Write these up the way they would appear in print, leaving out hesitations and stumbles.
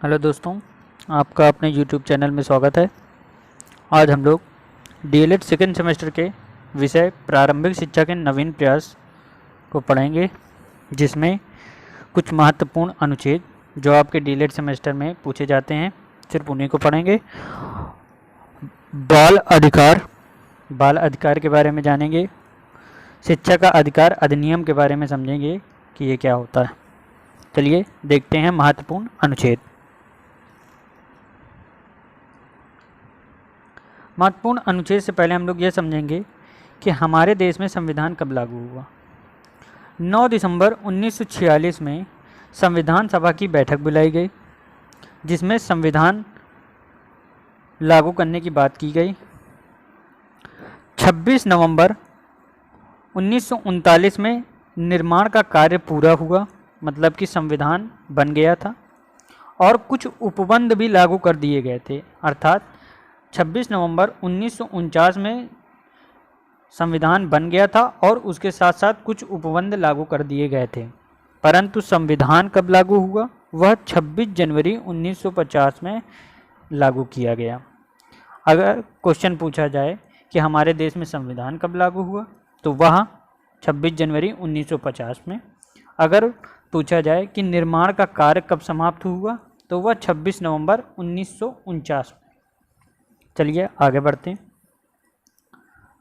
Hello दोस्तों, आपका अपने YouTube चैनल में स्वागत है। आज हम लोग डीएलएड सेकेंड सेमेस्टर के विषय प्रारंभिक शिक्षा के नवीन प्रयास को पढ़ेंगे, जिसमें कुछ महत्वपूर्ण अनुच्छेद जो आपके डीएलएड सेमेस्टर में पूछे जाते हैं सिर्फ उन्हीं को पढ़ेंगे। बाल अधिकार के बारे में जानेंगे। शिक्षा का अधिकार अधिनियम के बारे में समझेंगे कि ये क्या होता है। चलिए देखते हैं महत्वपूर्ण अनुच्छेद। महत्वपूर्ण अनुच्छेद से पहले हम लोग यह समझेंगे कि हमारे देश में संविधान कब लागू हुआ। 9 दिसंबर 1946 में संविधान सभा की बैठक बुलाई गई, जिसमें संविधान लागू करने की बात की गई। 26 नवंबर 1939 में निर्माण का कार्य पूरा हुआ, मतलब कि संविधान बन गया था और कुछ उपबंध भी लागू कर दिए गए थे। अर्थात 26 नवंबर 1949 में संविधान बन गया था और उसके साथ साथ कुछ उपबंध लागू कर दिए गए थे। परंतु संविधान कब लागू हुआ? वह 26 जनवरी 1950 में लागू किया गया। अगर क्वेश्चन पूछा जाए कि हमारे देश में संविधान कब लागू हुआ, तो वह 26 जनवरी 1950 में। अगर पूछा जाए कि निर्माण का कार्य कब समाप्त हुआ, तो वह 26 नवंबर 1949 में। चलिए आगे बढ़ते हैं,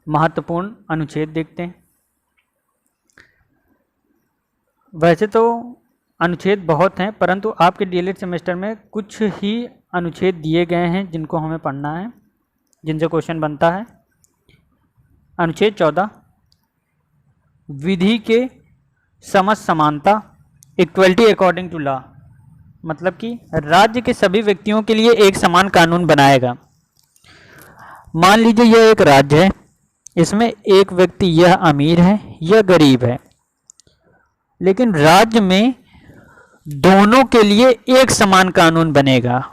महत्वपूर्ण अनुच्छेद देखते हैं। वैसे तो अनुच्छेद बहुत हैं, परंतु आपके डीएलएड सेमेस्टर में कुछ ही अनुच्छेद दिए गए हैं जिनको हमें पढ़ना है, जिनसे क्वेश्चन बनता है। अनुच्छेद 14, विधि के समझ समानता, इक्वलिटी अकॉर्डिंग टू लॉ, मतलब कि राज्य के सभी व्यक्तियों के लिए एक समान कानून बनाएगा। मान लीजिए यह एक राज्य है, इसमें एक व्यक्ति यह अमीर है, यह गरीब है, लेकिन राज्य में दोनों के लिए एक समान कानून बनेगा।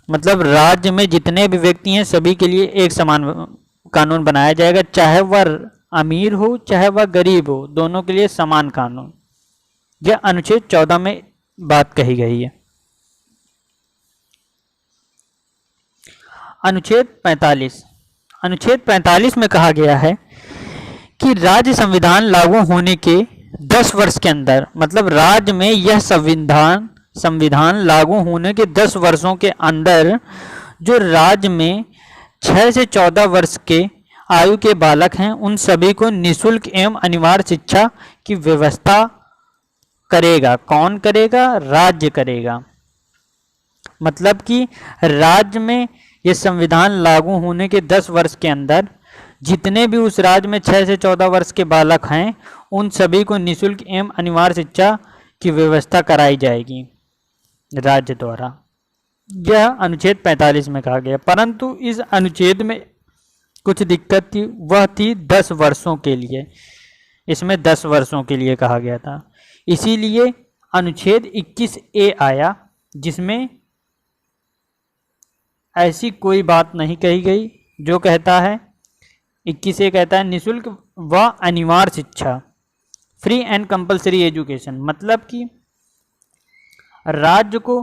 मतलब राज्य में जितने भी व्यक्ति हैं सभी के लिए एक समान कानून बनाया जाएगा, चाहे वह अमीर हो चाहे वह गरीब हो, दोनों के लिए समान कानून। यह अनुच्छेद 14 में बात कही गई है। अनुच्छेद 45 में कहा गया है कि राज्य संविधान लागू होने के 10 वर्ष के अंदर, मतलब राज्य में यह संविधान लागू होने के 10 वर्षों के अंदर जो राज्य में 6 से 14 वर्ष के आयु के बालक हैं, उन सभी को निःशुल्क एवं अनिवार्य शिक्षा की व्यवस्था करेगा। कौन करेगा? राज्य करेगा। मतलब कि राज्य में यह संविधान लागू होने के 10 वर्ष के अंदर जितने भी उस राज्य में 6 से 14 वर्ष के बालक हैं, उन सभी को निःशुल्क एवं अनिवार्य शिक्षा की व्यवस्था कराई जाएगी राज्य द्वारा। यह अनुच्छेद 45 में कहा गया। परंतु इस अनुच्छेद में कुछ दिक्कत थी, वह थी 10 वर्षों के लिए। इसमें 10 वर्षों के लिए कहा गया था, इसीलिए अनुच्छेद 21A आया, जिसमें ऐसी कोई बात नहीं कही गई जो कहता है, 21A कहता है निःशुल्क व अनिवार्य शिक्षा, फ्री एंड कंपलसरी एजुकेशन। मतलब कि राज्य को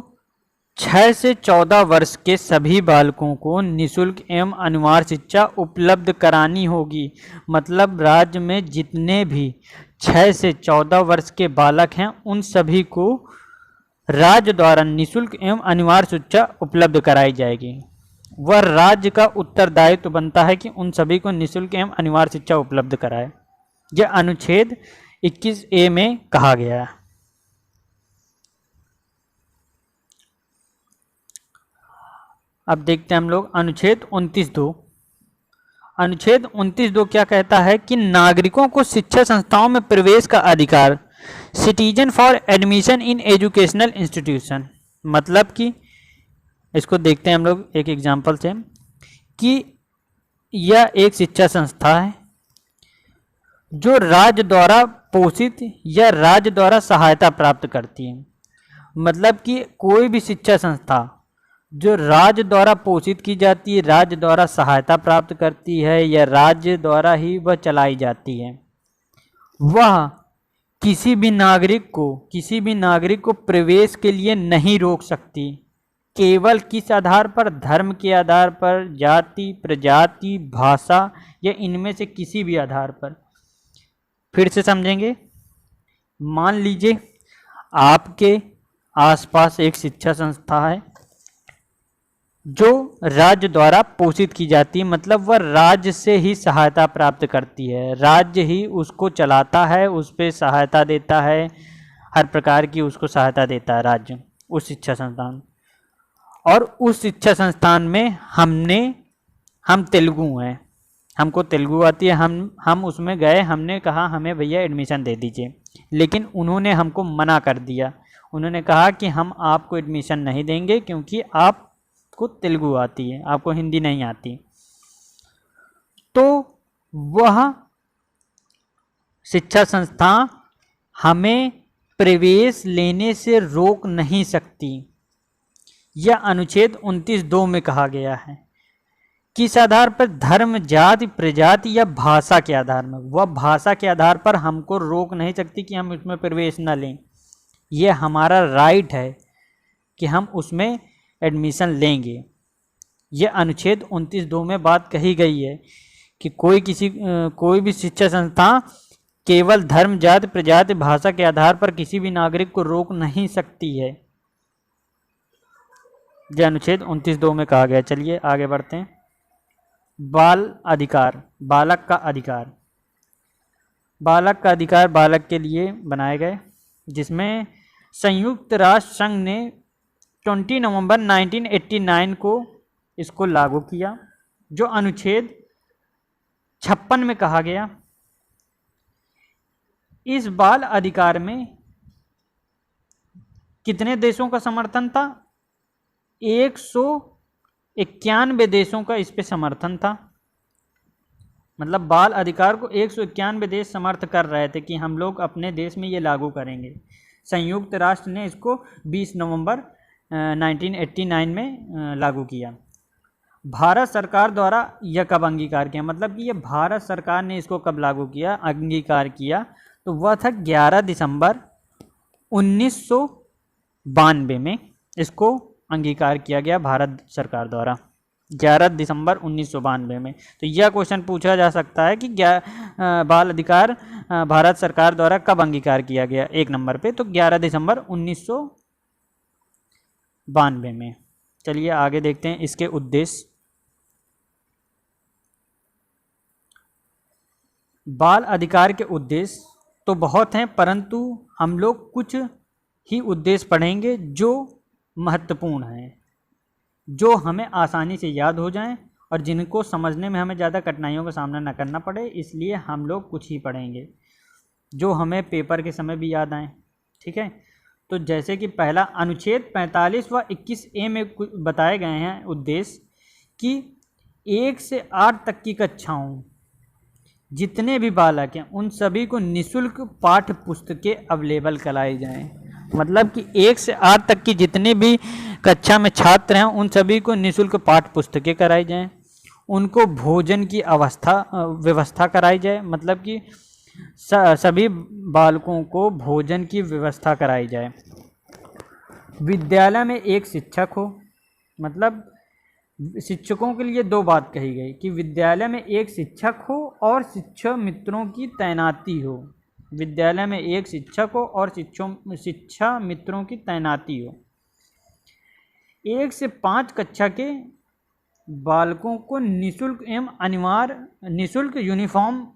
6 से 14 वर्ष के सभी बालकों को निःशुल्क एवं अनिवार्य शिक्षा उपलब्ध करानी होगी। मतलब राज्य में जितने भी 6 से 14 वर्ष के बालक हैं, उन सभी को राज्य द्वारा निःशुल्क एवं अनिवार्य शिक्षा उपलब्ध कराई जाएगी। वह राज्य का उत्तरदायित्व बनता है कि उन सभी को निःशुल्क एवं अनिवार्य शिक्षा उपलब्ध कराए। यह अनुच्छेद 21A में कहा गया है। अब देखते हैं हम लोग अनुच्छेद 29(2). अनुच्छेद 29(2) क्या कहता है कि नागरिकों को शिक्षा संस्थाओं में प्रवेश का अधिकार, citizen for admission in educational institution. मतलब कि इसको देखते हैं हम लोग एक एग्जाम्पल से, कि यह एक शिक्षा संस्था है जो राज्य द्वारा पोषित या राज्य द्वारा सहायता प्राप्त करती है। मतलब कि कोई भी शिक्षा संस्था जो राज्य द्वारा पोषित की जाती है, राज्य द्वारा सहायता प्राप्त करती है या राज्य द्वारा ही वह चलाई जाती है, वह किसी भी नागरिक को प्रवेश के लिए नहीं रोक सकती। केवल किस आधार पर? धर्म के आधार पर, जाति, प्रजाति, भाषा या इनमें से किसी भी आधार पर। फिर से समझेंगे। मान लीजिए आपके आसपास एक शिक्षा संस्था है जो राज्य द्वारा पोषित की जाती है, मतलब वह राज्य से ही सहायता प्राप्त करती है, राज्य ही उसको चलाता है, उस पर सहायता देता है, हर प्रकार की उसको सहायता देता है राज्य उस शिक्षा संस्थान। और उस शिक्षा संस्थान में हम तेलुगु हैं, हमको तेलुगु आती है, हम उसमें गए, हमने कहा हमें भैया एडमिशन दे दीजिए, लेकिन उन्होंने हमको मना कर दिया। उन्होंने कहा कि हम आपको एडमिशन नहीं देंगे क्योंकि आपको तेलुगु आती है, आपको हिंदी नहीं आती। तो वह शिक्षा संस्था हमें प्रवेश लेने से रोक नहीं सकती। यह अनुच्छेद 29(2) में कहा गया है। किस आधार पर? धर्म, जाति, प्रजाति या भाषा के आधार में। वह भाषा के आधार पर हमको रोक नहीं सकती कि हम इसमें प्रवेश न लें। यह हमारा राइट है कि हम उसमें एडमिशन लेंगे। यह अनुच्छेद 29(2) में बात कही गई है कि कोई भी शिक्षा संस्था केवल धर्म, जाति, प्रजाति, भाषा के आधार पर किसी भी नागरिक को रोक नहीं सकती है। यह अनुच्छेद 29(2) में कहा गया। चलिए आगे बढ़ते हैं। बाल अधिकार, बालक का अधिकार। बालक का अधिकार बालक के लिए बनाए गए, जिसमें संयुक्त राष्ट्र संघ ने 20 नवंबर 1989 को इसको लागू किया। जो अनुच्छेद 56 में कहा गया। इस बाल अधिकार में कितने देशों का समर्थन था? 191 देशों का इस पे समर्थन था। मतलब बाल अधिकार को 191 देश समर्थ कर रहे थे कि हम लोग अपने देश में ये लागू करेंगे। संयुक्त राष्ट्र ने इसको 20 नवंबर 1989 में लागू किया। भारत सरकार द्वारा यह कब अंगीकार किया? मतलब कि ये भारत सरकार ने इसको कब लागू किया, अंगीकार किया? तो वह था 11 दिसंबर 1992 में इसको अंगीकार किया गया भारत सरकार द्वारा, 11 दिसंबर 1992 में। तो यह क्वेश्चन पूछा जा सकता है कि बाल अधिकार भारत सरकार द्वारा कब अंगीकार किया गया? 1 नंबर पे, तो 11 दिसंबर 1992 में। चलिए आगे देखते हैं इसके उद्देश्य। बाल अधिकार के उद्देश्य तो बहुत हैं, परंतु हम लोग कुछ ही उद्देश्य पढ़ेंगे जो महत्वपूर्ण हैं, जो हमें आसानी से याद हो जाएं और जिनको समझने में हमें ज़्यादा कठिनाइयों का सामना न करना पड़े। इसलिए हम लोग कुछ ही पढ़ेंगे जो हमें पेपर के समय भी याद आएँ। ठीक है, तो जैसे कि पहला अनुच्छेद 45 व 21A में बताए गए हैं उद्देश्य कि 1 से 8 तक की कक्षाओं जितने भी बालक हैं उन सभी को निःशुल्क पाठ्य पुस्तकें अवेलेबल कराई जाएं। मतलब कि 1 से 8 तक की जितने भी कक्षा में छात्र हैं उन सभी को निःशुल्क पाठ्य पुस्तकें कराई जाएं। उनको भोजन की व्यवस्था कराई जाए, मतलब कि सभी बालकों को भोजन की व्यवस्था कराई जाए। विद्यालय में एक शिक्षक हो, मतलब शिक्षकों के लिए 2 बात कही गई कि विद्यालय में एक शिक्षक हो और शिक्षक मित्रों की तैनाती हो। विद्यालय में एक शिक्षक हो और शिक्षा मित्रों की तैनाती हो। 1 से 5 कक्षा के बालकों को निःशुल्क एवं अनिवार्य निःशुल्क यूनिफॉर्म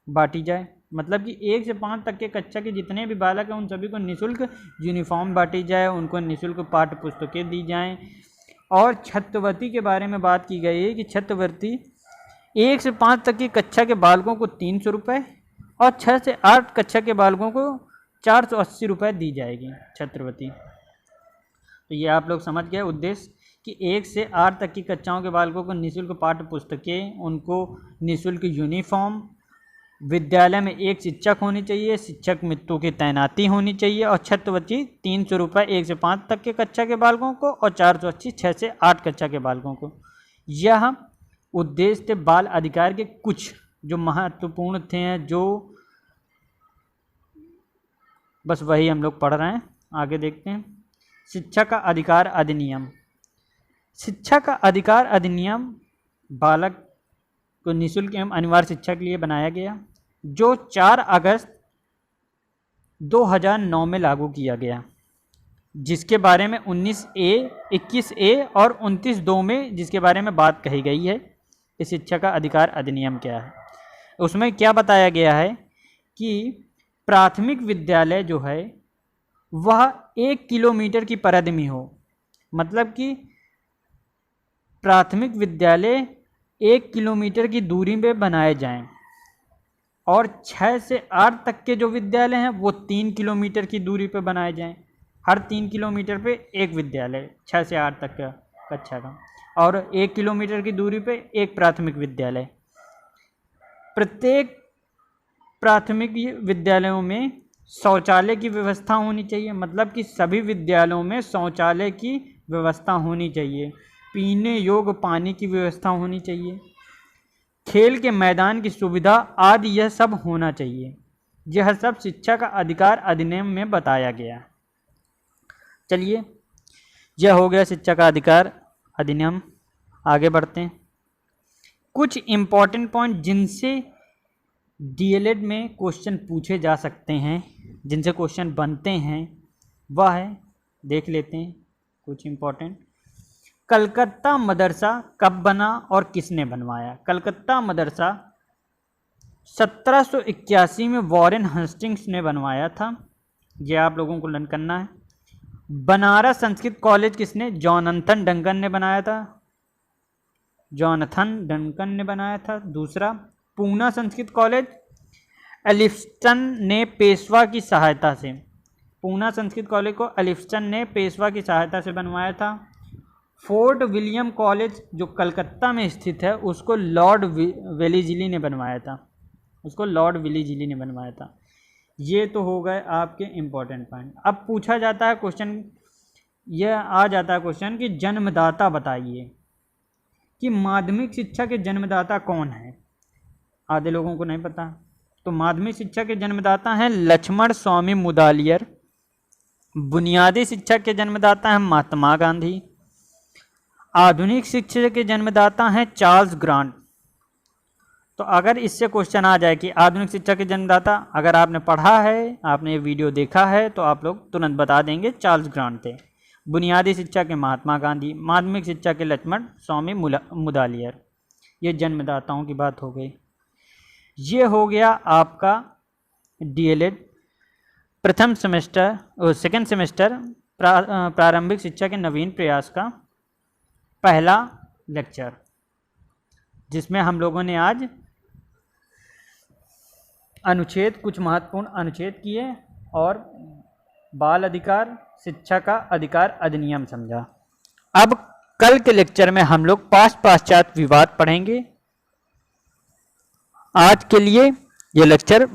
बांटी जाए। मतलब कि 1 से 5 तक के कक्षा के जितने भी बालक हैं उन सभी को निःशुल्क यूनिफॉर्म बांटी जाए, उनको निःशुल्क पाठ्य पुस्तकें दी जाएं। और छात्रवृत्ति के बारे में बात की गई है कि छात्रवृत्ति 1 से 5 तक की कक्षा के बालकों को 300 रुपये और 6 से 8 कक्षा के बालकों को 480 रुपये दी जाएगी छात्रवृत्ति। तो ये आप लोग समझ गए उद्देश्य कि 1 से 8 तक की कक्षाओं के बालकों को निःशुल्क पाठ्य पुस्तकें, उनको निःशुल्क यूनिफॉर्म, विद्यालय में एक शिक्षक होनी चाहिए, शिक्षक मित्रों की तैनाती होनी चाहिए और छात्रवृत्ति 300 रुपये 1 से 5 तक के कक्षा के बालकों को और 480 6 से 8 कक्षा के बालकों को। यह उद्देश्य थे बाल अधिकार के कुछ जो महत्वपूर्ण थे, जो बस वही हम लोग पढ़ रहे हैं। आगे देखते हैं। शिक्षा का अधिकार अधिनियम शिक्षा का अधिकार अधिनियम बालक को निःशुल्क एवं अनिवार्य शिक्षा के लिए बनाया गया, जो 4 अगस्त 2009 में लागू किया गया, जिसके बारे में 19A, 21A और 29(2) में जिसके बारे में बात कही गई है कि शिक्षा का अधिकार अधिनियम क्या है। उसमें क्या बताया गया है कि प्राथमिक विद्यालय जो है वह 1 किलोमीटर की परिधि में हो, मतलब कि प्राथमिक विद्यालय 1 किलोमीटर की दूरी पे बनाए जाएं, और 6 से 8 तक के जो विद्यालय हैं वो 3 किलोमीटर की दूरी पे बनाए जाएं। हर 3 किलोमीटर पे एक विद्यालय 6 से 8 तक का कक्षा का, और 1 किलोमीटर की दूरी पे एक प्राथमिक विद्यालय। प्रत्येक प्राथमिक विद्यालयों में शौचालय की व्यवस्था होनी चाहिए, मतलब कि सभी विद्यालयों में शौचालय की व्यवस्था होनी चाहिए, पीने योग्य पानी की व्यवस्था होनी चाहिए, खेल के मैदान की सुविधा आदि यह सब होना चाहिए। यह सब शिक्षा का अधिकार अधिनियम में बताया गया। चलिए, यह हो गया शिक्षा का अधिकार अधिनियम। आगे बढ़ते हैं। कुछ इम्पॉर्टेंट पॉइंट जिनसे डीएलएड में क्वेश्चन पूछे जा सकते हैं, जिनसे क्वेश्चन बनते हैं, वह है, देख लेते हैं कुछ इम्पॉर्टेंट। कलकत्ता मदरसा कब बना और किसने बनवाया? कलकत्ता मदरसा 1781 में वॉरेन हस्टिंग्स ने बनवाया था, यह आप लोगों को लर्न करना है। बनारस संस्कृत कॉलेज किसने? जॉनथन डंकन ने बनाया था, जॉनथन डंकन ने बनाया था। दूसरा, पूना संस्कृत कॉलेज एलिफ्टन ने पेशवा की सहायता से, पूना संस्कृत कॉलेज को एलिफ्टन ने पेशवा की सहायता से बनवाया था। फोर्ट विलियम कॉलेज जो कलकत्ता में स्थित है उसको लॉर्ड वेलीजिली ने बनवाया था, उसको लॉर्ड वेलीजिली ने बनवाया था। ये तो हो गए आपके इम्पोर्टेंट पॉइंट। अब पूछा जाता है क्वेश्चन, यह आ जाता है क्वेश्चन कि जन्मदाता बताइए कि माध्यमिक शिक्षा के जन्मदाता कौन है? आधे लोगों को नहीं पता। तो माध्यमिक शिक्षा के जन्मदाता हैं लक्ष्मण स्वामी मुदालियर। बुनियादी शिक्षा के जन्मदाता हैं महात्मा गांधी। आधुनिक शिक्षा के जन्मदाता हैं चार्ल्स ग्रांट। तो अगर इससे क्वेश्चन आ जाए कि आधुनिक शिक्षा के जन्मदाता, अगर आपने पढ़ा है, आपने ये वीडियो देखा है, तो आप लोग तुरंत बता देंगे चार्ल्स ग्रांट थे। बुनियादी शिक्षा के महात्मा गांधी, माध्यमिक शिक्षा के लक्ष्मण स्वामी मुदालियर। ये जन्मदाताओं की बात हो गई। ये हो गया आपका डीएलएड प्रथम सेमेस्टर और सेकेंड सेमेस्टर प्रारंभिक शिक्षा के नवीन प्रयास का पहला लेक्चर, जिसमें हम लोगों ने आज अनुच्छेद, कुछ महत्वपूर्ण अनुच्छेद किए और बाल अधिकार, शिक्षा का अधिकार अधिनियम समझा। अब कल के लेक्चर में हम लोग पाश्चात्य विवाद पढ़ेंगे। आज के लिए ये लेक्चर